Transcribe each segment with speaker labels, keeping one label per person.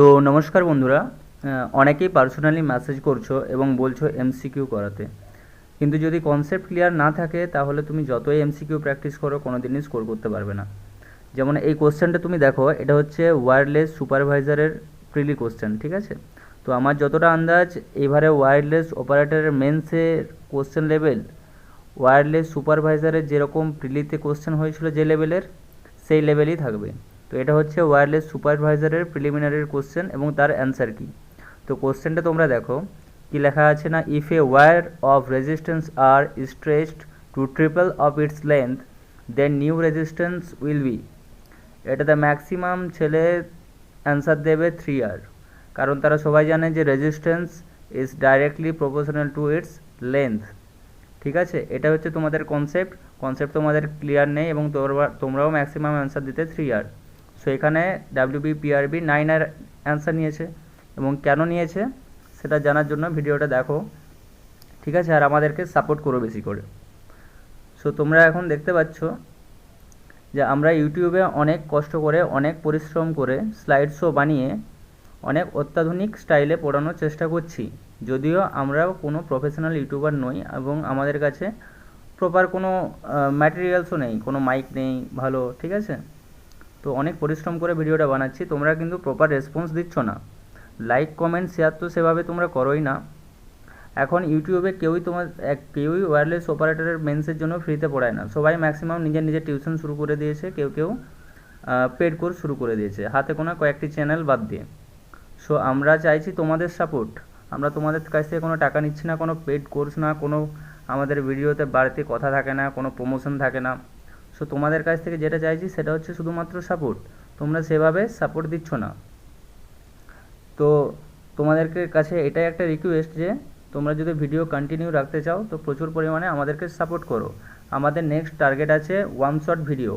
Speaker 1: তো নমস্কার বন্ধুরা, অনেকেই পার্সোনালি মেসেজ করছো এবং বলছো এমসিকিউ করাতে, কিন্তু যদি কনসেপ্ট ক্লিয়ার না থাকে তাহলে তুমি যতই এমসিকিউ প্র্যাকটিস করো কোনো দিনই স্কোর করতে পারবে না। যেমন এই কোশ্চেনটা তুমি দেখো, এটা হচ্ছে ওয়্যারলেস সুপারভাইজারের প্রিলি কোশ্চেন, ঠিক আছে? তো আমার যতটা আন্দাজ, এবারে ওয়্যারলেস অপারেটরের মেন্সের কোশ্চেন লেভেল ওয়্যারলেস সুপারভাইজারের যেরকম প্রিলিতে কোশ্চেন হয়েছিল যে লেভেলের, সেই লেভেলই থাকবে। তো এটা হচ্ছে ওয়্যারলেস সুপারভাইজারের প্রিলিমিনারির কোশ্চেন এবং তার অ্যান্সার কি। তো কোশ্চেনটা তোমরা দেখো কি লেখা আছে না, if a wire of resistance R stretched to triple of its length then new resistance will be. এটাতে ম্যাক্সিমাম ছেলে অ্যান্সার দেবে 3R, কারণ তারা সবাই জানে যে resistance is directly proportional to its length. ঠিক আছে, এটা হচ্ছে তোমাদের কনসেপ্ট তোমাদের ক্লিয়ার নেই এবং তোমরাও ম্যাক্সিমাম অ্যান্সার দিতে 3R। সো এখানে WBPRB 9R অ্যান্সার নিয়েছে, এবং কেন নিয়েছে সেটা জানার জন্য ভিডিওটা দেখো, ঠিক আছে? আর আমাদেরকে সাপোর্ট করো বেশি করে। সো তোমরা এখন দেখতে পাচ্ছ যে আমরা ইউটিউবে অনেক কষ্ট করে, অনেক পরিশ্রম করে স্লাইড শো বানিয়ে অনেক অত্যাধুনিক স্টাইলে পড়ানোর চেষ্টা করছি, যদিও আমরা কোনো প্রফেশনাল ইউটিউবার নই এবং আমাদের কাছে প্রপার কোনো ম্যাটেরিয়ালসও নেই, কোনো মাইক নেই ভালো, ঠিক আছে? তো অনেক পরিশ্রম করে ভিডিওটা বানাচ্ছি, তোমরা কিন্তু প্রপার রেসপন্স দিচ্ছ না। লাইক কমেন্ট শেয়ার তো সেভাবে তোমরা করোই না। এখন ইউটিউবে কেউই ওয়্যারলেস অপারেটরের মেন্সের জন্য ফ্রিতে পড়ায় না, সবাই ম্যাক্সিমাম নিজের নিজের টিউশন শুরু করে দিয়েছে, কেউ কেউ পেড কোর্স শুরু করে দিয়েছে, হাতে গোনা কয়েকটি চ্যানেল বাদ দিয়ে। সো আমরা চাইছি তোমাদের সাপোর্ট। আমরা তোমাদের কাছ থেকে কোনো টাকা নিচ্ছি না, কোনো পেড কোর্স না, কোনো আমাদের ভিডিওতে বাড়তি কথা থাকে না, কোনো প্রমোশন থাকে না। সো তোমাদের কাছ থেকে যেটা চাইছি সেটা হচ্ছে শুধুমাত্র সাপোর্ট। তোমরা সেভাবে সাপোর্ট দিচ্ছ না। তো তোমাদেরকে কাছে এটাই একটা রিকোয়েস্ট যে তোমরা যদি ভিডিও কন্টিনিউ রাখতে চাও তো প্রচুর পরিমাণে আমাদেরকে সাপোর্ট করো। আমাদের নেক্সট টার্গেট আছে ওয়ান শট ভিডিও।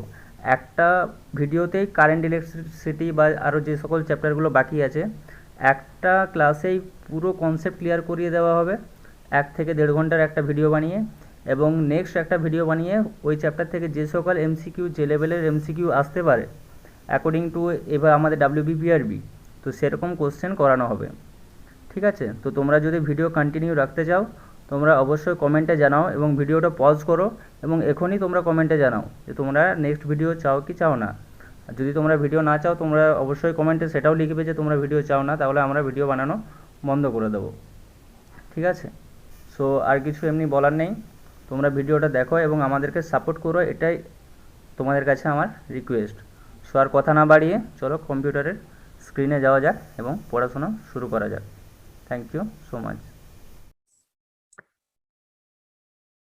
Speaker 1: একটা ভিডিওতেই কারেন্ট ইলেকট্রিসিটি বা আরও যে সকল চ্যাপ্টারগুলো বাকি আছে, একটা ক্লাসেই পুরো কনসেপ্ট ক্লিয়ার করিয়ে দেওয়া হবে 1 থেকে 1.5 ঘন্টার একটা ভিডিও বানিয়ে, এবং নেক্সট একটা ভিডিও বানিয়ে ওই চ্যাপ্টার থেকে যে সকল এমসিকিউ, যে লেভেলের এমসিকিউ আসতে পারে অ্যাকর্ডিং টু এবার আমাদের WBPRB, তো সেরকম কোশ্চেন করানো হবে, ঠিক আছে? তো তোমরা যদি ভিডিও কন্টিনিউ রাখতে চাও তোমরা অবশ্যই কমেন্টে জানাও, এবং ভিডিওটা পজ করো এবং এখনই তোমরা কমেন্টে জানাও যে তোমরা নেক্সট ভিডিও চাও কি চাও না। আর যদি তোমরা ভিডিও না চাও তোমরা অবশ্যই কমেন্টে সেটাও লিখবে যে তোমরা ভিডিও চাও না, তাহলে আমরা ভিডিও বানানো বন্ধ করে দেবো, ঠিক আছে? সো আর কিছু এমনি বলার নেই, তোমরা ভিডিওটা দেখো এবং আমাদেরকে সাপোর্ট করো, এটাই তোমাদের কাছে আমার রিকোয়েস্ট। সো আর কথা না বাড়িয়ে চলো কম্পিউটারের স্ক্রিনে যাওয়া যাক এবং পড়াশোনা শুরু করা যাক। Thank you so much.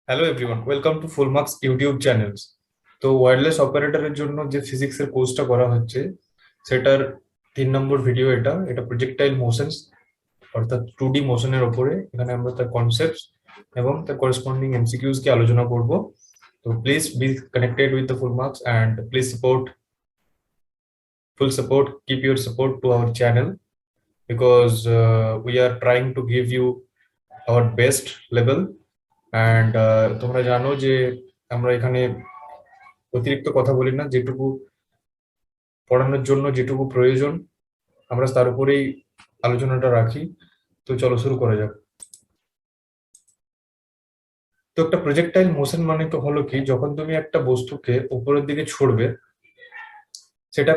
Speaker 2: Hello everyone, welcome to full marks YouTube channels. তো ওয়্যারলেস অপারেটরের জন্য যে ফিজিক্সের কোর্সটা করা হচ্ছে সেটার 3 নম্বর ভিডিও। এটা এটা প্রজেক্টাইল মোশনস, অর্থাৎ 2D মোশনের ওপরে। এখানে আমরা তার কনসেপ্টস এবং তার করেসপন্ডিং এমসিকিউস কে আলোচনা করব। তো please be connected with the full marks and please full support, keep your support to our channel because we are trying to give you our best level. And তোমরা জানো যে আমরা এখানে অতিরিক্ত কথা বলি না, যেটুকু পড়ানোর জন্য যেটুকু প্রয়োজন আমরা তার উপরেই আলোচনাটা রাখি। তো চলো শুরু করা যাক। তো একটা প্রজেক্টাইল মোশন মানে তো হলো কি, যখন তুমি একটা বস্তুকে উপরের দিকে ছুড়বে সেটা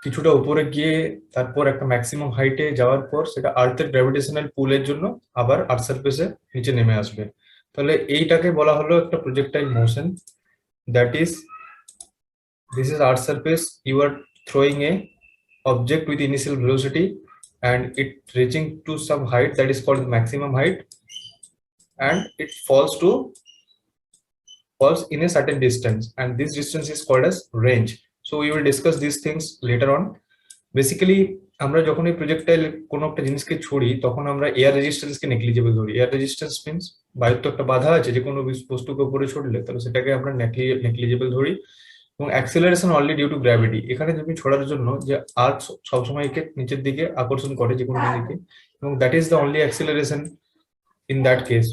Speaker 2: কিছুটা উপরে গিয়ে তারপর একটা ম্যাক্সিমাম হাইটে যাওয়ার পর সেটা আর্থের গ্র্যাভিটেশনাল পুলের জন্য আবার আর্থ সারফেসে নিচে নেমে আসবে। তাহলে এইটাকে বলা হলো একটা projectile motion. That is, this is earth surface, you are throwing a object with initial velocity and it reaching to some height that is called maximum height, and it falls in a certain distance, and this distance is called as range. So we will discuss these things later on. Basically আমরা যখন এই projectile কোনো একটা জিনিসকে ছুড়ি তখন আমরা air রেজিস্ট্যান্সকে negligible ধরি। Air resistance means বায়ুর তো একটা বাধা আছে, যে কোনো বস্তুকে উপরে ছুড়লে, তাহলে সেটাকে আমরা নেগলিজেবল ধরি। এবং acceleration only due to gravity, এখানে তুমি ছোড়ার জন্য যে আর্থ সবসময় একে নিচের দিকে আকর্ষণ করে যে কোনো দিকে, এবং that is the only acceleration in that case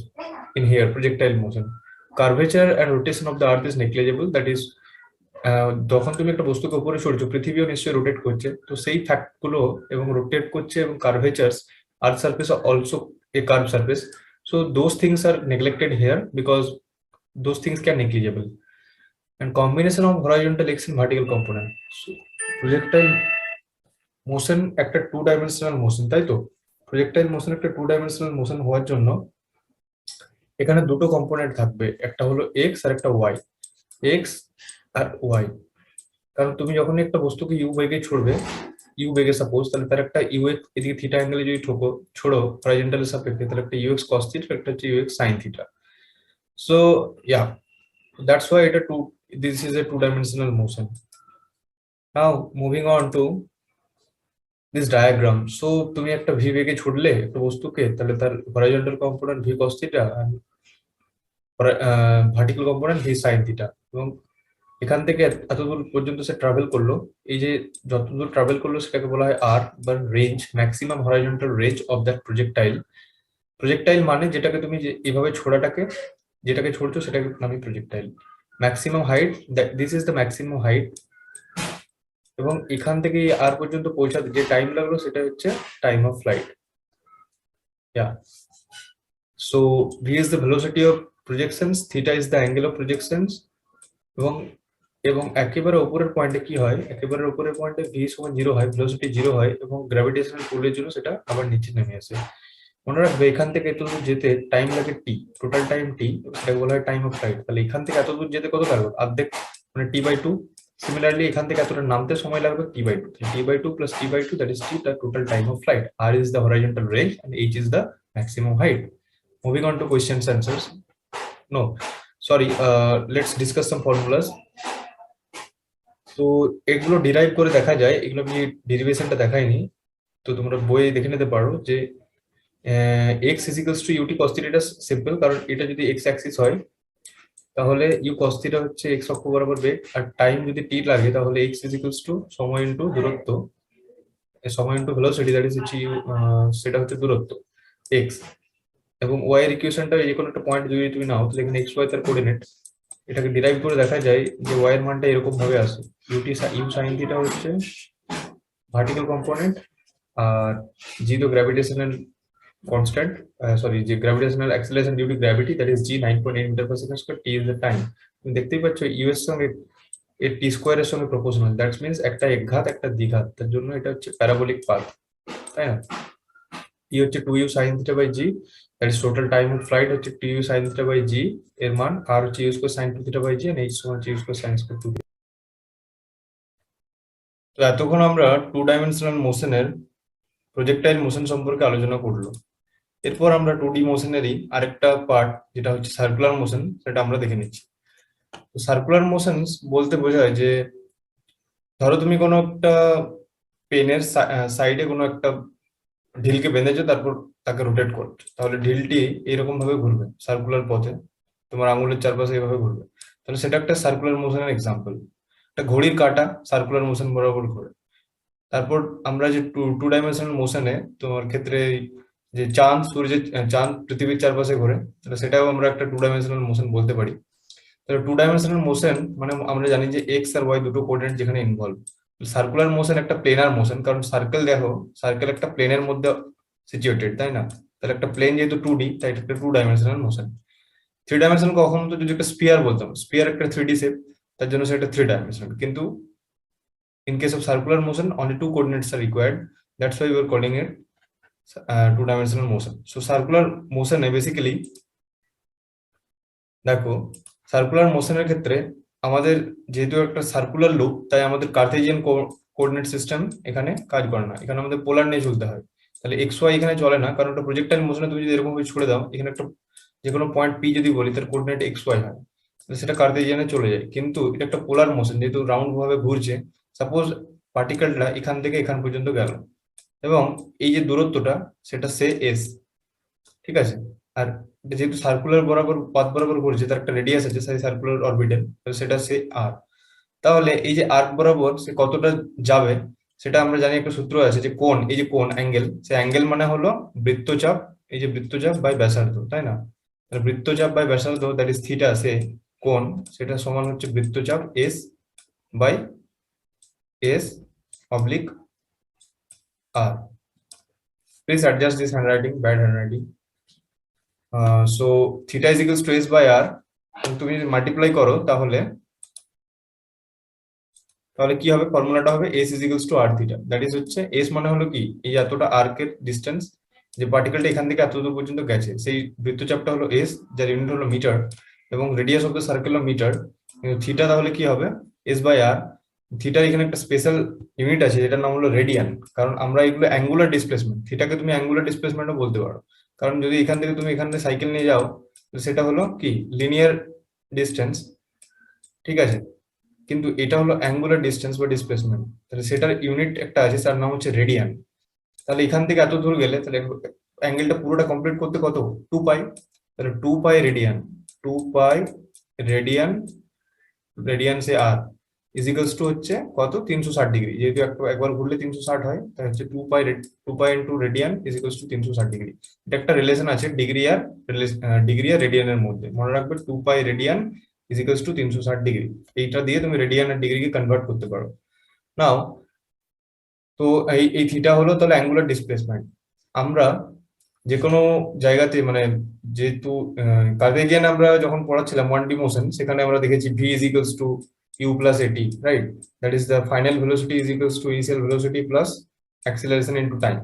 Speaker 2: in here projectile motion. Curvature and rotation of the earth is negligible, that is যখন তুমি একটা বস্তুকে উপরে সরছো, পৃথিবীও নিশ্চয়ই রোটেট করছে, তো সেই ফ্যাক্ট গুলো এবং রোটেট করছে এবং curvatures, earth surface also a curve surface, so those things are neglected here because those things can negligible, and combination of horizontal x and vertical component. So projectile motion একটা two dimensional motion, তাই তো? Projectile motion একটা two dimensional motion হওয়ার জন্য এখানে দুটো component থাকবে, একটা হলো এক্স আর একটা ওয়াই। এক্স আর ওয়াই, কারণ তুমি যখন একটা বস্তুকে ইউ বেগে ছুড়বে, ইউ বেগে সাপোজ, তাহলে তার একটা ইউ এক্স এদিকে থিটা অ্যাঙ্গেলে যদি ছোড়ো হরাইজন্টালের সাপেক্ষে, তাহলে একটা ইউ এক্স কস থিটা, একটা হচ্ছে u x sine theta. So yeah, that's why this is a two-dimensional motion. Now moving on to this diagram. So তুমি একটা ভি বেগে ছুড়লে একটা বস্তুকে, তাহলে তার horizontal component v cos theta আর vertical component v sine theta, এবং এখান থেকে এতদূর পর্যন্ত সে ট্রাভেল করলো, এই যে যতদূর ট্রাভেল করলো সেটাকে বলা হয় আর বা range, maximum horizontal range of that projectile. Projectile মানে যেটাকে তুমি এইভাবে ছোড়াটাকে, যেটাকে ছড়ছো সেটাকে নামে projectile. Maximum height, this is the maximum height, এবং এখান থেকে আর পর্যন্ত পৌঁছাতে যে টাইম লাগলো সেটা হচ্ছে time of flight. Yeah, so V is the velocity of projections, theta is the angle of projections, এবং এবং একেবারে উপরের পয়েন্টে কি হয়, একেবারে উপরের পয়েন্টে ভি সমান 0 হয়, ভেলোসিটি 0 হয়, এবং গ্র্যাভিটেশনাল পুলের জন্য সেটা আবার নিচে নেমে আসে। মনে রাখবে এখান থেকে এতদূর যেতে টাইম লাগে টি, টোটাল টাইম টি, সেটাকে বলা হয় টাইম অফ ফ্লাইট। তাহলে এখান থেকে এতদূর যেতে কত লাগবে, অর্ধেক, মানে টি/2। সিমিলারলি এখান থেকে এতটা নামতে সময় লাগবে টি/2, টি/2 প্লাস টি/2, that is T, the total time of flight. R is the horizontal range and H is the maximum height. Moving on to questions answers, no sorry, let's discuss some formulas. তো এগুলো derive করে দেখা যায়, এগুলো আমি ডেরিভেশনটা দেখাইনি, তো তোমরা বইয়ে দেখে নিতে পারো যে x is equals to ut cos theta, এটা সিম্পল, কারণ এটা যদি x অ্যাক্সিস হয় তাহলে u cos theta হচ্ছে x অক্ষ বরাবর বেগ, আর টাইম যদি t লাগে তাহলে x is equals to সময় ইনটু দূরত্ব, সময় ইনটু ভেলোসিটি, দ্যাট ইজ হচ্ছে সেটা হচ্ছে দূরত্ব x, এবং y এর ইকুয়েশনটা যে কোনো একটা পয়েন্ট যদি তুমি নাও, তাহলে এখানে x y তার কোঅর্ডিনেট, এটাকে ডিরাইভ করে দেখা যায় যে y এর মানটা এরকম ভাবে আসে, u sin theta হচ্ছে ভার্টিক্যাল কম্পোনেন্ট, আর g তো gravitational constant, sorry, the gravitational acceleration due to gravity, that is g 9.8 meter per second square, t is the time. তুমি দেখতেই পাচ্ছ u এর সঙ্গে এর t স্কয়ার এর সঙ্গে প্রপোর্শনাল, দ্যাট মিন্স একটা একঘাত একটা দ্বিঘাত, তার জন্য এটা হচ্ছে প্যারাবোলিক পাথ, তাই না? t হচ্ছে 2u sin theta by g, that is total time of flight হচ্ছে 2u sin theta by g এর মান, আর হচ্ছে u square sin 2 theta by g, and h সমান u square sin square 2 theta। তো এতক্ষণ আমরা টু ডাইমেনশনাল মোশনের প্রজেক্টাইল মোশন সম্পর্কে আলোচনা করলো। এরপর আমরা 2D মোশনেরই আরেকটা পার্ট, যেটা হচ্ছে সার্কুলার মোশন, সেটা আমরা দেখে নিচ্ছি। তো সার্কুলার মোশন বলতে বোঝায় যে ধরো তুমি কোনো একটা পেনের সাইডে কোনো একটা ঢিলকে বেঁধেছো, তারপর তাকে রোটেট করছো, তাহলে ঢিলটি এরকম ভাবে ঘুরবে সার্কুলার পথে, তোমার আঙুলের চারপাশে এইভাবে ঘুরবে, তাহলে সেটা একটা সার্কুলার মোশনের এক্সাম্পল। একটা ঘড়ির কাঁটা সার্কুলার মোশন বরাবর ঘোরে। তারপর আমরা যে টু ডাইমেনশনাল মোশনে তোমার ক্ষেত্রে যে চাঁদ পৃথিবীর চারপাশে ঘোরে, তাহলে সেটাও আমরা একটা টু ডাইমেনশনাল মোশন বলতে পারি। তাহলে টু ডাইমেনশনাল মোশন মানে আমরা জানি যে এক্স আর ওয়াই দুটো কোঅর্ডিনেট যেখানে ইনভলভ। সার্কুলার মোশন একটা প্লেনার মোশন, কারণ সার্কেল দেখো, সার্কেল একটা প্লেনের মধ্যে সিচুয়েটেড, তাই না? তাহলে একটা প্লেন যেহেতু 2D, তাই এটা একটা two dimensional motion. Three dimensional কখন তো যদি একটা স্পিয়ার বলতাম, স্পিয়ার একটা 3D শেপ, তার জন্য সেটা 3 ডাইমেনশনাল, কিন্তু in case of circular motion only two coordinates are required, that's why we are calling it two-dimensional motion. So circular motion basically দেখো, সার্কুলার মোশনের ক্ষেত্রে আমাদের যেহেতু একটা সার্কুলার লুপ, তাই আমাদের কার্টেসিয়ান কোঅর্ডিনেট সিস্টেম এখানে কাজ করে না, এখানে আমাদের পোলার নিয়ে চলতে হয়। তাহলে এক্স ওয়াই এখানে চলে না, কারণ একটা প্রজেক্টাইল মোশনে তুমি যদি এরকম ভাবে ছুড়ে দাও, এখানে একটা যে কোনো পয়েন্ট পি যদি বলি, তার কোঅর্ডিনেট এক্স ওয়াই হয়, সেটা কার্টেসিয়ানে চলে যায়। কিন্তু এটা একটা পোলার মোশন, যেহেতু রাউন্ড ভাবে ঘুরছে, সাপোজ পার্টিকেলটা এখান থেকে এখান পর্যন্ত গেল, এবং এই যে দূরত্বটা সেটা সে এস, ঠিক আছে, আর যেহেতু সার্কুলার বরাবর পাথ বরাবর ঘুরছে, তার একটা রেডিয়াস আছে সেই সার্কুলার অরবিটাল, সেটা সে আর। তাহলে এই যে আর্ক বরাবর সে কতটা যাবে সেটা আমরা জানি, একটা সূত্র আছে যে কোণ, এই যে কোণ অ্যাঙ্গেল, সে অ্যাঙ্গেল মানে হলো বৃত্তচাপ, এই যে বৃত্তচাপ বাই ব্যাসার্ধ, তাই না? তাহলে বৃত্তচাপ বাই ব্যাসার্ধ, দ্যাট ইজ থিটা, সে কোণ, সেটা সমান হচ্ছে বৃত্তচাপ S by S oblique R. Please adjust this handwriting, bad handwriting. So theta is equals to S by R. তুমি যদি মাল্টিপ্লাই করো তাহলে তাহলে কি হবে, ফর্মুলাটা হবে s is equals to r theta. That is হচ্ছে এস মানে হলো কি, এই এতটা আর্কের ডিস্টেন্স, যে পার্টিকেলটা এখান থেকে এতদূর পর্যন্ত গেছে, সেই বৃত্তচাপটা হলো এস, যার ইউনিট হলো মিটার, এবং রেডিয়াস অফ দ্য সার্কেল হলো মিটার। কিন্তু থিটা তাহলে কি হবে, এস বাই আর। থিটার এখানে একটা স্পেশাল ইউনিট আছে যেটার নাম হলো রেডিয়ান, কারণ আমরা এগুলো অ্যাঙ্গুলার ডিসপ্লেসমেন্ট, থিটাকে তুমি অ্যাঙ্গুলার ডিসপ্লেসমেন্টও বলতে পারো, কারণ যদি এখান থেকে তুমি এখানে সাইকেল নিয়ে যাও তো সেটা হলো কি লিনিয়ার ডিস্টেন্স, ঠিক আছে, কিন্তু এটা হলো অ্যাঙ্গুলার ডিস্টেন্স বা ডিসপ্লেসমেন্ট, তাহলে সেটার ইউনিট একটা আছে তার নাম হচ্ছে রেডিয়ান। তাহলে এখান থেকে এত দূর গেলে তাহলে অ্যাঙ্গেলটা পুরোটা কমপ্লিট করতে কত, 2 পাই, তাহলে 2 pi radian, 2 pi radian, radian say r is equals to হচ্ছে কত, 360 ডিগ্রি, যেহেতু একবার ঘুরলে 360 হয়, তাই হচ্ছে 2 pi into radian is equals two 360 degree. এটা একটা রিলেশন আছে ডিগ্রি আর রেডিয়ানের মধ্যে, মনে রাখবে 2 pi radian is equals two 360 degree. এইটা দিয়ে তুমি রেডিয়ান আর ডিগ্রিকে কনভার্ট করতে পারো। নাও, তো এই এই থিটা হলো তাহলে অ্যাঙ্গুলার ডিসপ্লেসমেন্ট। আমরা যে কোনো জায়গাতে মানে, যেহেতু কার্টেসিয়ান আমরা যখন পড়াচ্ছিলাম 1D মোশন, সেখানে আমরা দেখেছি V is equals to U plus at, right? That is the final velocity is equals to initial velocity plus acceleration into time.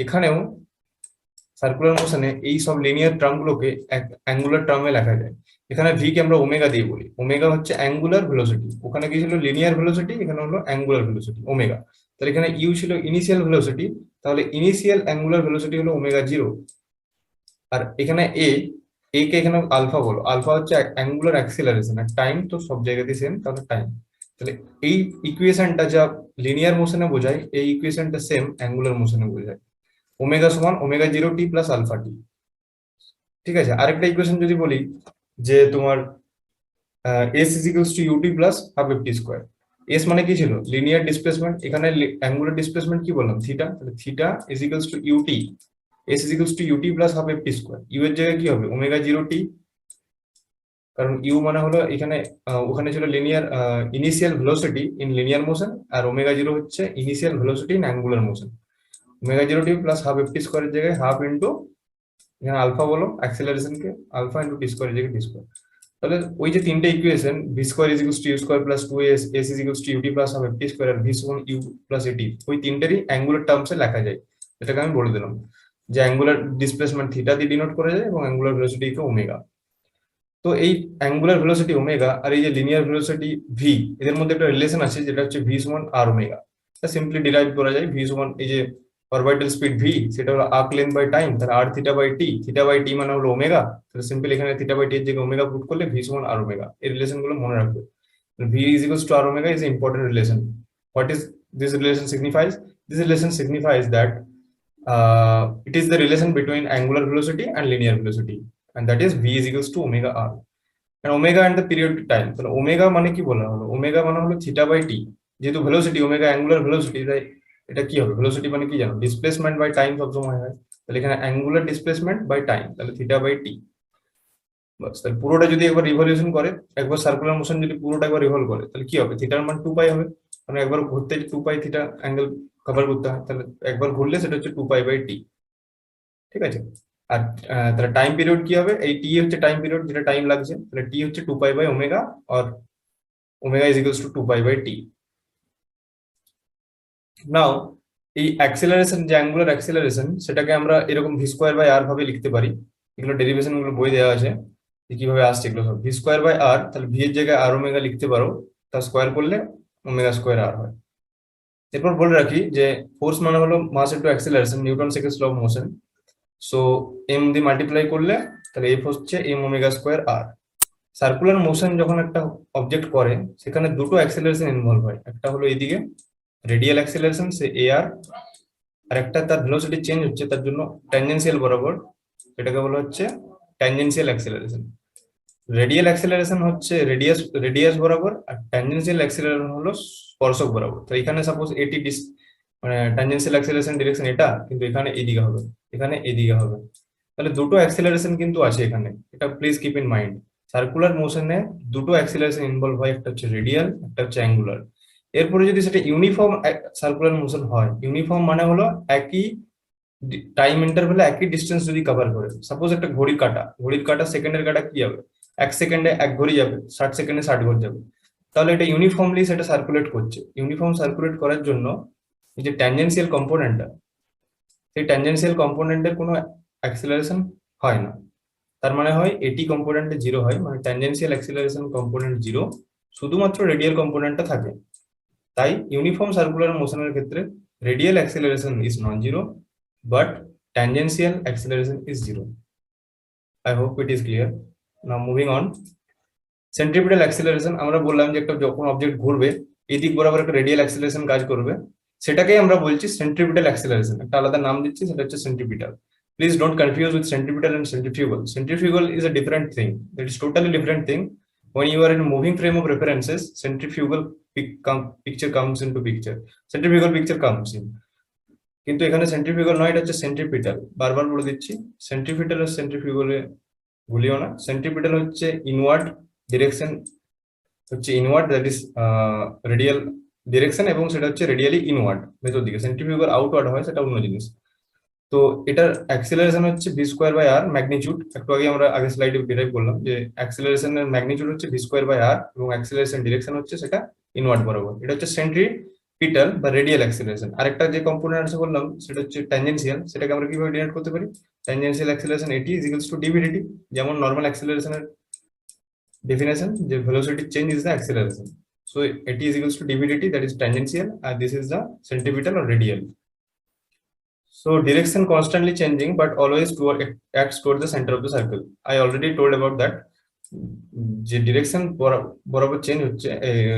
Speaker 2: এখানেও সার্কুলার মোশনে এই সব লিনিয়ার টার্মগুলোকে অ্যাঙ্গুলার টার্মে লেখা যায়। এখানে ভি কে আমরা ওমেগা দিয়ে বলি, ওমেগা হচ্ছে অ্যাঙ্গুলার ভেলোসিটি, ওখানে কি ছিল লিনিয়ার ভেলোসিটি, এখানে হলো অ্যাঙ্গুলার ভেলোসিটি ওমেগা। তাহলে এখানে ইউ ছিল ইনিশিয়াল ভেলোসিটি, তাহলে ইনিশিয়াল অ্যাঙ্গুলার ভেলোসিটি হলো ওমেগা 0। আর এখানে এ কে এখানে আলফা বলো, আলফা হচ্ছে অ্যাঙ্গুলার অ্যাক্সিলারেশন, আর টাইম তো সব জায়গাতে সেম, তাহলে টাইম। তাহলে এই ইকুয়েশনটা যা লিনিয়ার মোশনে বোঝায়, এই ইকুয়েশনটা সেম অ্যাঙ্গুলার মোশনে বোঝায়, ওমেগা সমান ওমেগা 0t প্লাস আলফা টি। ঠিক আছে, আরেকটা ইকুয়েশন যদি বলি যে তোমার s is equals to u t plus half f t square. S মানে কি ছিল, লিনিয়ার ডিসপ্লেসমেন্ট, এখানে অ্যাঙ্গুলার ডিসপ্লেসমেন্ট কি বললাম, থিটা, তাহলে theta is equals to u t, s is equals to u t plus half f t square. U এর জায়গায় কি হবে, ওমেগা 0t, কারণ ইউ মানে হলো এখানে ওখানে ছিল linear initial velocity in linear motion, আর ওমেগা 0 হচ্ছে initial velocity in angular motion. Omega 0t plus half f t স্কোয়ারের জায়গায় হাফ ইন্টু, এখানে আলফা বলো অ্যাক্সিলারেশন কে, আলফা ইন্টু টি স্কোয়ার জায়গায় টি স্কোয়ার। তাহলে ওই যে তিনটে equation, v square is equals to u square plus 2s, s is equals to u t plus half f t square, আর ভি সমান ইউ প্লাস এটি, ওই তিনটেরই অ্যাঙ্গুলার টার্মসে লেখা যায়। এটাকে আমি বলে দিলাম যে অ্যাঙ্গুলার ডিসপ্লেসমেন্ট থিটা দিয়ে ডিনোট করা যায় এবং অ্যাঙ্গুলার ভেলোসিটি কে ওমেগা। তো এই অ্যাঙ্গুলার ভেলোসিটি ওমেগা আর এই যে লিনিয়ার ভেলোসিটি ভি, এদের মধ্যে একটা রিলেশন আছে যেটা হচ্ছে ভি সমান আর ওমেগা। এটা সিম্পলি ডিরাইভ করা যায়, ভি সমান এই যে অরবিটাল স্পিড ভি, সেটা হলো আর্ক লেন্থ বাই টাইম, তাহলে আর theta by T, theta by T মানে হলো ওমেগা, তাহলে সিম্পলি এখানে থিটা বাই টি এর জায়গায় ওমেগা পুট করলে ভি সমান আর ওমেগা। এই রিলেশন গুলো মনে রাখবে। V is equals to r omega is important relation. What is this relation signifies? This relation signifies that it is the relation between angular velocity and linear velocity, and that is v is equals to omega r. And omega and the periodic time, তাহলে omega মানে কি বলা হলো, omega মানে হলো theta by টি, যেহেতু velocity omega angular velocity, তাই এটা কি হবে, ভেলোসিটি মানে কি জানো, ডিসপ্লেসমেন্ট বাই টাইম সবসময় হয়, তাহলে এখানে অ্যাঙ্গুলার ডিসপ্লেসমেন্ট বাই টাইম, তাহলে থিটা বাই টি। বাস, তাহলে পুরোটা যদি একবার রিভলিউশন করে, একবার সার্কুলার মোশন যদি পুরোটা একবার রিভলভ করে, তাহলে কি হবে, থিটার মান 2 পাই হবে, কারণ একবার ঘুরতে 2 পাই থিটা অ্যাঙ্গেল কভার করতে হয়, তাহলে একবার ঘুরলে সেটা হচ্ছে 2 পাই বাই টি। ঠিক আছে, আর তাহলে টাইম পিরিয়ড কি হবে, এই টি হচ্ছে টাইম পিরিয়ড যেটা টাইম লাগছে, তাহলে টি হচ্ছে 2 পাই বাই ওমেগা, আর omega is equals to 2 pi by T. Now এই অ্যাক্সেলারেশন, যে অ্যাঙ্গুলার অ্যাক্সেলারেশন, সেটাকে আমরা এরকম ভি স্কোয়ার বাই আর ভাবে লিখতে পারি। এগুলো ডেরিভেশন গুলো বই দেওয়া আছে যে কিভাবে আসছে এগুলো সব। ভি স্কোয়ার বাই আর, তাহলে ভি এর জায়গায় আর ওমেগা লিখতে পারো, তার স্কোয়ার করলে ওমেগা স্কোয়ার আর হয়। এরপর বলে রাখি যে ফোর্স মানে হলো mass into acceleration, Newton second law of motion. So m দিয়ে মাল্টিপ্লাই করলে তাহলে এফ হচ্ছে m omega square r. Circular motion যখন একটা অবজেক্ট করে, সেখানে দুটো অ্যাক্সেলারেশন ইনভলভ হয়, একটা হলো এইদিকে রেডিয়াল অ্যাক্সেলারেশন সে এ আর, আর একটা তার ভেলোসিটি চেঞ্জ হচ্ছে তার জন্য ট্যানজেনশিয়াল বরাবর, এটাকে বলা হচ্ছে ট্যানজেনশিয়াল অ্যাক্সেলারেশন। রেডিয়াল অ্যাক্সেলারেশন হচ্ছে রেডিয়াস রেডিয়াস বরাবর, আর ট্যানজেনশিয়াল অ্যাক্সেলারেশন হলো স্পর্শক বরাবর। তো এখানে সাপোজ এটি মানে ট্যানজেনশিয়াল অ্যাক্সেলারেশন ডিরেকশন এটা, কিন্তু এখানে এইদিকে হবে, এখানে এইদিকে হবে, তাহলে দুটো অ্যাক্সেলারেশন কিন্তু আছে এখানে, এটা please keep in mind. Circular মোশনে দুটো অ্যাক্সিলারেশন ইনভলভ হয়, একটা হচ্ছে রেডিয়াল, একটা হচ্ছে অ্যাঙ্গুলার। এরপরে যদি সেটা ইউনিফর্ম সার্কুলার মোশন হয়, ইউনিফর্ম মানে হলো একই টাইম ইন্টারভ্যালে একই ডিস্টেন্স যদি কভার করে। সাপোজ একটা ঘড়ির কাটা সেকেন্ডের কাটা কি হবে, 1 সেকেন্ডে 1 ঘড়ি যাবে, 60 সেকেন্ডে 60 ঘড়ি যাবে। তাহলে এটা ইউনিফর্মলি সেটা সার্কুলেট করছে। ইউনিফর্ম সার্কুলেট করার জন্য এই যে ট্যানজেন্সিয়াল কম্পোনেন্টটা, সেই ট্যানজেন্সিয়াল কম্পোনেন্টের কোনো অ্যাক্সিলারেশন হয় না। তার মানে হয় এটি কম্পোনেন্টে জিরো হয়, মানে ট্যানজেন্সিয়াল অ্যাক্সিলারেশন কম্পোনেন্ট জিরো, শুধুমাত্র রেডিয়াল কম্পোনেন্টটা থাকে। তাই ইউনিফর্ম সার্কুলার মোশনের ক্ষেত্রে radial acceleration is non zero, but tangential acceleration is zero. I hope it is clear. Now moving on. Centripetal acceleration, আমরা বললাম যে একটা যখন অবজেক্ট ঘুরবে এই দিক বরাবর একটা রেডিয়াল অ্যাক্সিলারেশন কাজ করবে, সেটাকেই আমরা বলছি সেন্ট্রিপিটাল অ্যাক্সিলারেশন। একটা আলাদা নাম দিচ্ছি, সেটা হচ্ছে centripetal. Please don't confuse with centripetal and centrifugal. Centrifugal is a different thing. That is totally different thing. When you are in a moving frame of references, centrifugal picture comes into picture. Centrifugal picture comes in. কিন্তু এখানে centrifugal নয়, এটা হচ্ছে centripetal. বারবার বলে দিচ্ছি, centripetal আর সেন্ট্রিফিউগালে ভুলিও না। Centripetal হচ্ছে ইনওয়ার্ড ডিরেকশন, হচ্ছে inward, that is radial direction, এবং সেটা হচ্ছে রেডিয়ালি ইনওয়ার্ড, ভেতর দিকে। সেন্ট্রিফিউগাল আউটওয়ার্ড হয়, সেটা অন্য জিনিস। তো এটার অ্যাক্সিলারেশন হচ্ছে v square by r magnitude. একটু আগে আমরা আগের স্লাইডে ডিরাইভ করলাম যে অ্যাক্সিলারেশনের ম্যাগনিটিউড হচ্ছে ভি স্কোয়ার বাই আর, এবং অ্যাক্সিলারেশন ডিরেকশন হচ্ছে সেটা ইনওয়ার্ড বরাবর। এটা হচ্ছে সেন্ট্রিপিটাল বা রেডিয়াল অ্যাক্সিলারেশন। আরেকটা যে কম্পোনেন্ট আছে বললাম সেটা হচ্ছে ট্যানজেন্সিয়াল। সেটাকে আমরা কিভাবে ডিনোট করতে পারি? Tangential acceleration at is equals to dvdt. যেমন নরমাল অ্যাক্সিলারেশনের ডেফিনেশন, যে velocity change is the acceleration, so at is equals to dvdt, that is tangential, আর this is the centripetal or radial. So direction constantly changing, but always acts toward the center of the circle. I already told about that. যে direction বরাবর change হচ্ছে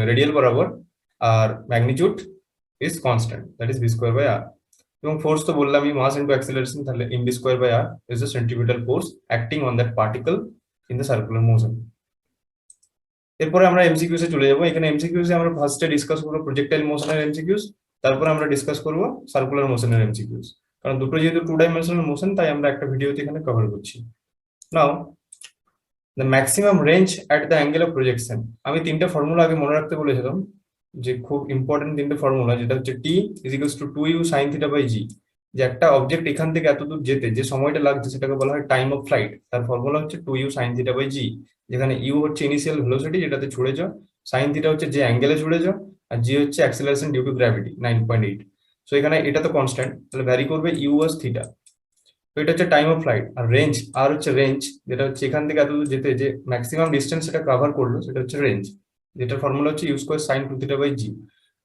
Speaker 2: radial বরাবর, আর magnitude is constant, that is V square by আর। এবং force তো বললামই, mass into acceleration, তাহলে M V square by R is the centripetal force acting on that particle in the circular motion. এরপরে আমরা MCQs এ চলে যাবো। এখানে এমসিকিউস এ আমরা ফার্স্টে ডিসকাস করবো প্রজেক্টাইল মোশনের এমসিকিউস, তারপরে আমরা ডিসকাস করবো সার্কুলার মোশনের এমসিকিউস। কারণ দুটো যেহেতু 2 ডাইমেনশনাল মোশন, তাই আমরা একটা ভিডিওতে এখানে কভার করছি। Now the maximum range at the angle of projection. আমি তিনটে ফর্মুলা আগে মনে রাখতে বলেছিলাম, যে খুব ইম্পর্টেন্ট তিনটে ফর্মুলা, যেটা হচ্ছে T is equals to 2u sin theta by G. যে একটা অবজেক্ট এখান থেকে এত দূর যেতে যে সময়টা লাগছে সেটাকে বলা হয় টাইম অফ ফ্লাইট। তার ফর্মুলা হচ্ছে 2u sin থিটা বাই জি, যেখানে ইউ হচ্ছে ইনিশিয়াল ভেলোসিটি যেটাতে ছুড়েছ, সাইন থিটা হচ্ছে যে অ্যাঙ্গেলে ছুড়েছ, আর জি হচ্ছে acceleration due to gravity 9.8। So এখানে এটা তো কনস্ট্যান্ট, তাহলে ভ্যারি করবে ইউ আর থিটা। তো এটা হচ্ছে টাইম অফ ফ্লাইট। আর রেঞ্জ, আর হচ্ছে রেঞ্জ, যেটা হচ্ছে এখান থেকে এত দূর যেতে যে ম্যাক্সিমাম ডিস্টেন্স সেটা কভার করলো, সেটা হচ্ছে রেঞ্জ, যেটার ফর্মুলা হচ্ছে you square sine 2 theta by g.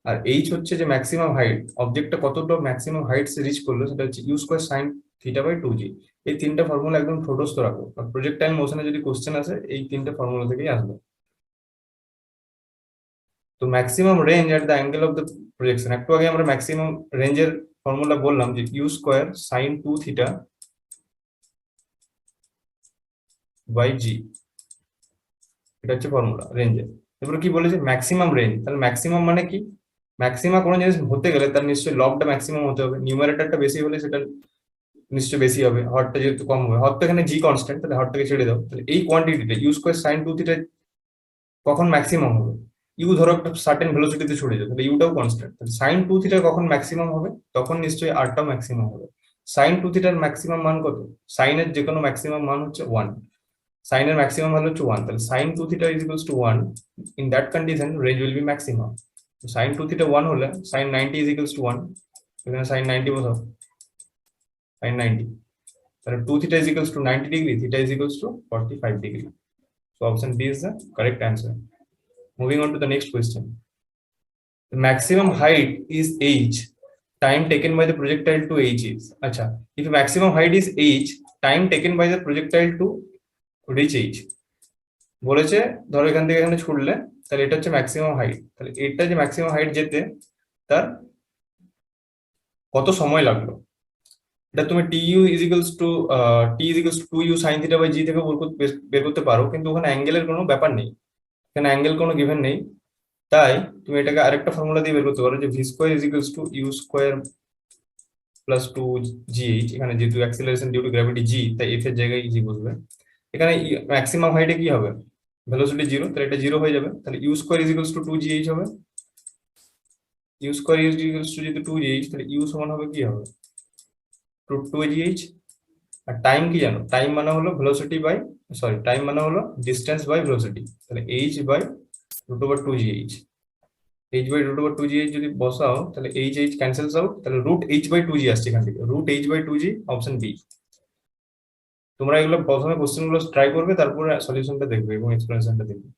Speaker 2: আর এইচ হচ্ছে যে ম্যাক্সিমাম হাইট, অবজেক্টটা কতটা ম্যাক্সিমাম হাইট সে রিচ করলো, সেটা হচ্ছে you square sine theta by 2জি। এই তিনটা ফর্মুলা একদম ঠোঁটস্থ রাখো, আর প্রজেক্টাইল মোশনে যদি কোশ্চেন আসে এই তিনটা ফর্মুলা থেকেই আসবে। তো maximum range at the angle of the projection, একটু আগে আমরা ম্যাক্সিমাম রেঞ্জের ফর্মুলা বললাম যে U square sine 2 theta by G, এটা হচ্ছে ফর্মুলা রেঞ্জের। এবার কি বলেছে ম্যাক্সিমাম রেঞ্জ, তাহলে ম্যাক্সিমাম মানে কি? ম্যাক্সিমাম কোনো জিনিস হতে গেলে তার নিশ্চয়ই লবটা ম্যাক্সিমাম হতে হবে, নিউমারেটরটা বেশি হলে সেটা নিশ্চয়ই বেশি হবে, হরটা যেহেতু কম হবে, হর তো এখানে জি কনস্ট্যান্ট, তাহলে হরটাকে ছেড়ে দাও। তাহলে এই কোয়ান্টিটিটা ইউ স্কোয়ার সাইন 2 থিটা কখন ম্যাক্সিমাম হবে? ইউ ধরো একটা সার্টেন ভেলোসিটিতে ছড়ে যাবে, তাহলে ইউটাও কনস্ট্যান্ট, তাহলে সাইন 2 থিটা কখন ম্যাক্সিমাম হবে? তখন নিশ্চয়ই আরটাও ম্যাক্সিমাম হবে। সাইন 2 থিটার ম্যাক্সিমাম মান কত? সাইনের যে কোনো ম্যাক্সিমাম মান হচ্ছে 1, সাইনের ম্যাক্সিমাম ভ্যালু হচ্ছে 1, তাহলে sine 2 theta is equals to 1। In that condition range will be maximum. Sine 2 theta 1 হলে সাইন 90 ইজ ইকুয়ালস টু 1, এখানে সাইন 90 বসাও, সাইন 90, তাহলে 2 theta is equals to 90 degree, theta is equals to 45 degree. So option B is the correct answer. Moving on to the next question. The maximum height is h, time taken by the projectile to h is. Acha, if maximum height is h, time taken by the projectile to reach h. বলেছে ধরো এখান থেকে এখানে ছুটলে, তাহলে এটা হচ্ছে maximum height, তাহলে এটা যে ম্যাক্সিমাম হাইট যেতে তার কত সময় লাগলো, এটা তুমি TU is equals to T is equals to U sine theta by G থেকে বের করতে পারো, কিন্তু ওখানে অ্যাঙ্গেলের কোনো ব্যাপার নেই, এখানে অ্যাঙ্গেল কোনো গিভেন নেই। তাই তুমি এটাকে আরেকটা ফর্মুলা দিয়ে বের করতে পারো, যে v square is equals to u square plus 2gh। এখানে যেহেতু acceleration due to gravity g, তাই এফ এর জায়গায় জি বসবে। এখানে ম্যাক্সিমাম হাইটে কি হবে? ভেলোসিটি 0, তাহলে এটা 0 হয়ে যাবে, তাহলে u square is equals to 2gh হবে। U square is equals to যদি 2gh, তাহলে ইউ সমান হবে কি হবে 2gh। আর টাইম কি জানো, টাইম মানে হলো ভেলোসিটি বাই, সরি টাইম মানে হলো ডিস্টেন্স বাই ভেলোসিটি, তাহলে h by root over 2gh। h by root over 2gh যদি বসাও তাহলে h ক্যান্সেলস আউট, তাহলে রুট h বাই 2g আসছে এখান থেকে, root h by 2g, option B. তোমরা এগুলো প্রথমে কোশ্চেন গুলো ট্রাই করবে, তারপরে সলিউশনটা দেখবে এবং এক্সপ্লেনেশনটা দেখবে।